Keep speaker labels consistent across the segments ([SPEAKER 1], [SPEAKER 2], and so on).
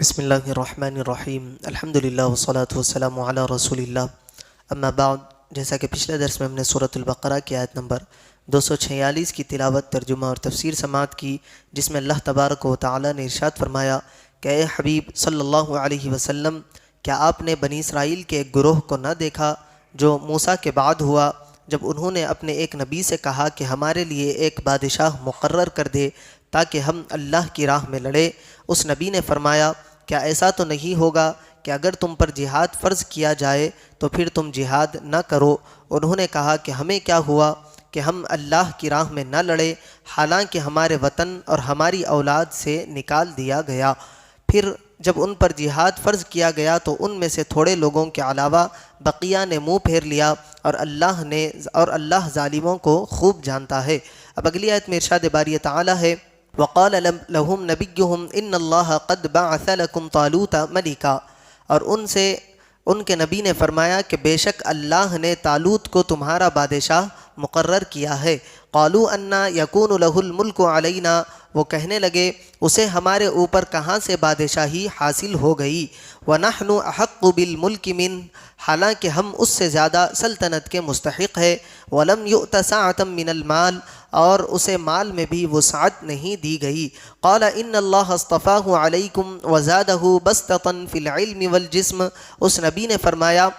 [SPEAKER 1] بسم اللہ الرحمن الرحیم الحمدللہ والصلاة والسلام علی رسول اللہ اما بعد۔ جیسا کہ پچھلے درس میں ہم نے سورۃ البقرہ کی آیت نمبر 246 کی تلاوت، ترجمہ اور تفسیر سماعت کی، جس میں اللہ تبارک و تعالی نے ارشاد فرمایا کہ اے حبیب صلی اللہ علیہ وسلم، کیا آپ نے بنی اسرائیل کے ایک گروہ کو نہ دیکھا جو موسیٰ کے بعد ہوا، جب انہوں نے اپنے ایک نبی سے کہا کہ ہمارے لیے ایک بادشاہ مقرر کر دے تاکہ ہم اللہ کی راہ میں لڑیں۔ اس نبی نے فرمایا، کیا ایسا تو نہیں ہوگا کہ اگر تم پر جہاد فرض کیا جائے تو پھر تم جہاد نہ کرو؟ انہوں نے کہا کہ ہمیں کیا ہوا کہ ہم اللہ کی راہ میں نہ لڑے، حالانکہ ہمارے وطن اور ہماری اولاد سے نکال دیا گیا۔ پھر جب ان پر جہاد فرض کیا گیا تو ان میں سے تھوڑے لوگوں کے علاوہ بقیہ نے منہ پھیر لیا، اور اللہ ظالموں کو خوب جانتا ہے۔ اب اگلی آیت میں ارشاد باری تعالی ہے، وَقَالَ لَهُمْ نَبِيُّهُمْ إِنَّ اللَّهَ قَدْ بَعَثَ لَكُمْ طَالُوتَ مَلِكًا، اور ان کے نبی نے فرمایا کہ بے شک اللہ نے طالوت کو تمہارا بادشاہ مقرر کیا ہے۔ قَالُوا أَنَّا يَكُونُ لَهُ الْمُلْكُ عَلَيْنَا، وہ کہنے لگے اسے ہمارے اوپر کہاں سے بادشاہی حاصل ہو گئی۔ وَنَحْنُ أَحَقُّ بِالْمُلْكِ مِنْهُ، حالانکہ ہم اس سے زیادہ سلطنت کے مستحق ہے۔ وَلَمْ يُؤْتَ سَعَةً مِّنَ الْمَالِ، اور اسے مال میں بھی وسعت نہیں دی گئی۔ قال ان اللہ اصطفاہ علیکم وزادہ بسطۃ فی العلم والجسم، اس نبی نے فرمایا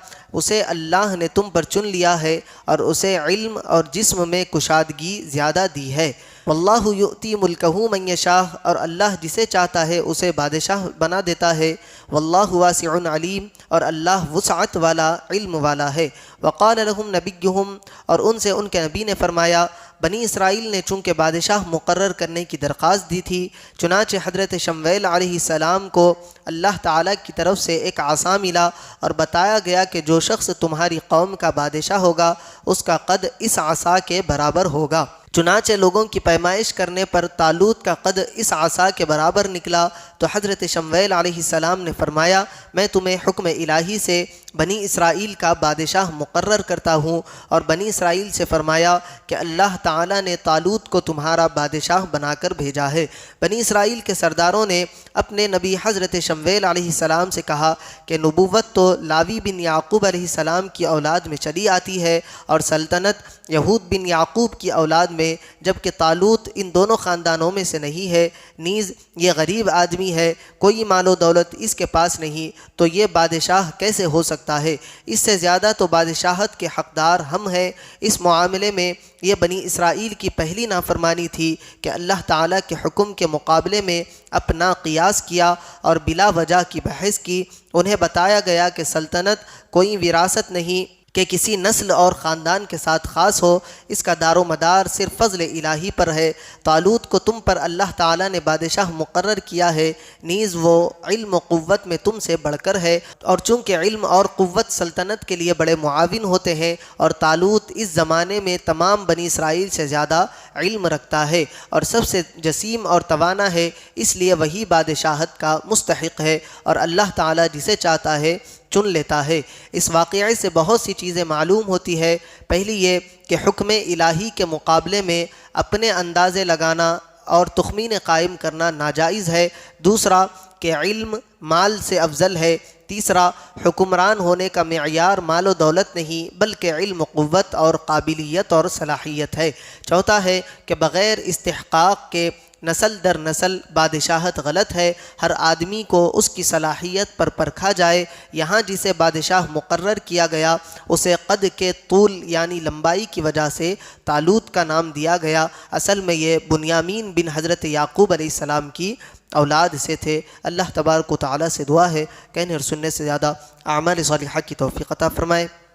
[SPEAKER 1] اسے اللہ نے تم پر چن لیا ہے اور اسے علم اور جسم میں کشادگی زیادہ دی ہے۔ واللہ یؤتی ملکہ من یشاء، اور اللہ جسے چاہتا ہے اسے بادشاہ بنا دیتا ہے۔ واللہ واسع علیم، اور اللہ وسعت والا علم والا ہے۔ وقال لهم نبیہم، اور ان سے ان کے نبی نے فرمایا، بنی اسرائیل نے چونکہ بادشاہ مقرر کرنے کی درخواست دی تھی، چنانچہ حضرت شمویل علیہ السلام کو اللہ تعالیٰ کی طرف سے ایک عصا ملا، اور بتایا گیا کہ جو شخص تمہاری قوم کا بادشاہ ہوگا اس کا قد اس عصا کے برابر ہوگا۔ چنانچہ لوگوں کی پیمائش کرنے پر طالوت کا قد اس عصا کے برابر نکلا، تو حضرت شمویل علیہ السلام نے فرمایا، میں تمہیں حکم الہی سے بنی اسرائیل کا بادشاہ مقرر کرتا ہوں، اور بنی اسرائیل سے فرمایا کہ اللہ تعالیٰ نے طالوت کو تمہارا بادشاہ بنا کر بھیجا ہے۔ بنی اسرائیل کے سرداروں نے اپنے نبی حضرت شمویل علیہ السلام سے کہا کہ نبوت تو لاوی بن یعقوب علیہ السلام کی اولاد میں چلی آتی ہے، اور سلطنت یہود بن یعقوب کی اولاد میں، جبکہ طالوت ان دونوں خاندانوں میں سے نہیں ہے، نیز یہ غریب آدمی ہے، کوئی مال و دولت اس کے پاس نہیں، تو یہ بادشاہ کیسے ہو سکتا ہے؟ اس سے زیادہ تو بادشاہت کے حقدار ہم ہیں۔ اس معاملے میں یہ بنی اسرائیل کی پہلی نافرمانی تھی کہ اللہ تعالیٰ کے حکم کے مقابلے میں اپنا قیاس کیا اور بلا وجہ کی بحث کی۔ انہیں بتایا گیا کہ سلطنت کوئی وراثت نہیں کہ کسی نسل اور خاندان کے ساتھ خاص ہو، اس کا دار و مدار صرف فضل الہی پر ہے۔ طالوت کو تم پر اللہ تعالیٰ نے بادشاہ مقرر کیا ہے، نیز وہ علم و قوت میں تم سے بڑھ کر ہے، اور چونکہ علم اور قوت سلطنت کے لیے بڑے معاون ہوتے ہیں، اور طالوت اس زمانے میں تمام بنی اسرائیل سے زیادہ علم رکھتا ہے اور سب سے جسیم اور توانا ہے، اس لیے وہی بادشاہت کا مستحق ہے، اور اللہ تعالیٰ جسے چاہتا ہے چن لیتا ہے۔ اس واقعے سے بہت سی چیزیں معلوم ہوتی ہے۔ پہلی یہ کہ حکم الہی کے مقابلے میں اپنے اندازے لگانا اور تخمین قائم کرنا ناجائز ہے۔ دوسرا کہ علم مال سے افضل ہے۔ تیسرا، حکمران ہونے کا معیار مال و دولت نہیں بلکہ علم و قوت اور قابلیت اور صلاحیت ہے۔ چوتھا ہے کہ بغیر استحقاق کے نسل در نسل بادشاہت غلط ہے، ہر آدمی کو اس کی صلاحیت پر پرکھا جائے۔ یہاں جسے بادشاہ مقرر کیا گیا اسے قد کے طول یعنی لمبائی کی وجہ سے طالوت کا نام دیا گیا، اصل میں یہ بنیامین بن حضرت یعقوب علیہ السلام کی اولاد سے تھے۔ اللہ تبارک و تعالیٰ سے دعا ہے کہنے اور سننے سے زیادہ اعمال صالحہ کی توفیق عطا فرمائے۔